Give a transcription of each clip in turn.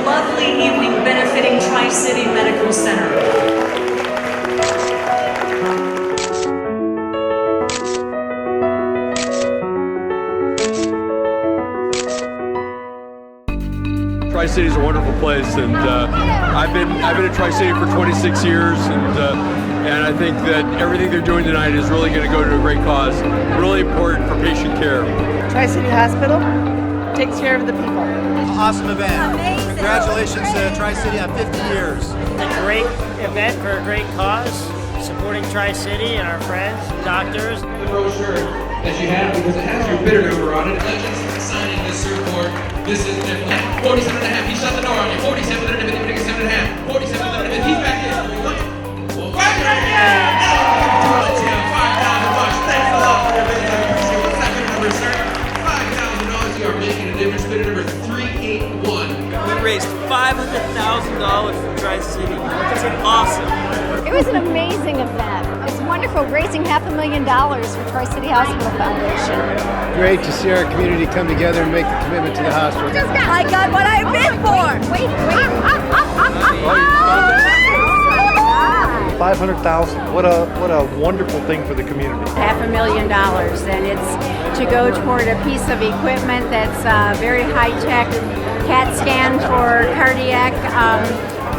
lovely evening benefiting Tri-City Medical Center. Tri-City is a wonderful place, and I've been at Tri-City for 26 years, and I think that everything they're doing tonight is really going to go to a great cause. Really important for patient care. Tri-City Hospital takes care of the people. Awesome event. Amazing. Congratulations to Tri-City on 50 years. It's a great event for a great cause, supporting Tri-City and our friends, doctors. The brochure that you have, because it has your bidder number on it. Legends signing this surfboard. This is definitely 47 and a half. He shut the door on you. 47 and a half. 47 and a half. 47 and a half. He's back in. $5,000. Thanks a lot for everything. I appreciate it. What's that bidder number, sir? $5,000. You are making a difference. Bidder number 381. We raised $500,000 for Tri-City. It's awesome. It was an amazing event. It was wonderful, raising $500,000 for Tri-City Hospital Foundation. Great to see our community come together and make the commitment to the hospital. I got what I've been for. Wait. 500,000. What a wonderful thing for the community. $500,000, and it's to go toward a piece of equipment that's very high-tech CAT scan for cardiac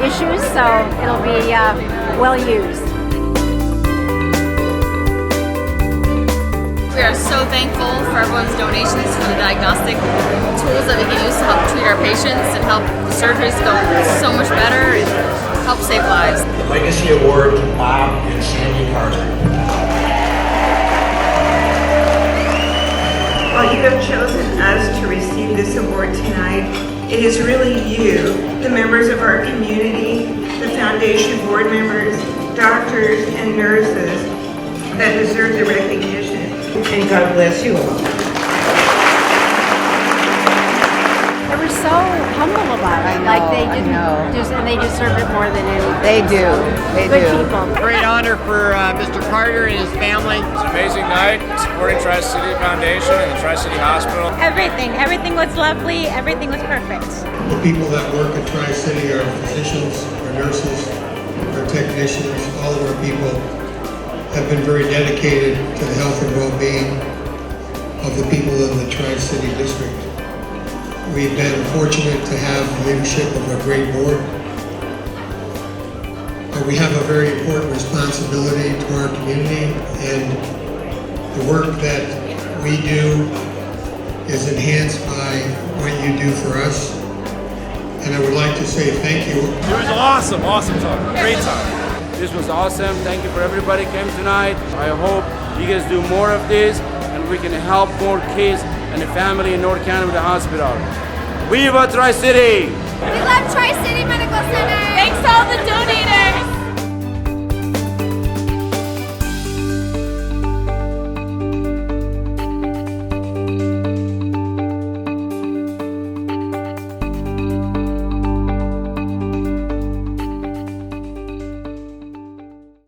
issues, so it'll be well used. We are so thankful for everyone's donations for the diagnostic tools that we can use to help treat our patients and help the surgeries go so much better and help save lives. The Legacy Award to Bob and Sandy Carter. While you have chosen us to receive this award tonight, it is really you, the members of our community, the foundation board members, doctors, and nurses that deserve the recognition. And God bless you all. They were so humble about it. Like they didn't and they deserve it more than anything. They do. They Good do. people. Great honor for Mr. Carter and his family. It's an amazing night supporting Tri-City Foundation and the Tri-City Hospital. Everything was lovely. Everything was perfect. The people that work at Tri-City are physicians, our nurses, our technicians, all of our people have been very dedicated to the health and well-being of the people in the Tri-City district. We've been fortunate to have the leadership of a great board. But we have a very important responsibility to our community, and the work that we do is enhanced by what you do for us. And I would like to say thank you. It was awesome time, great time. This was awesome. Thank you for everybody came tonight. I hope you guys do more of this and we can help more kids and the family in North County with the hospital. Viva Tri-City! We love Tri-City.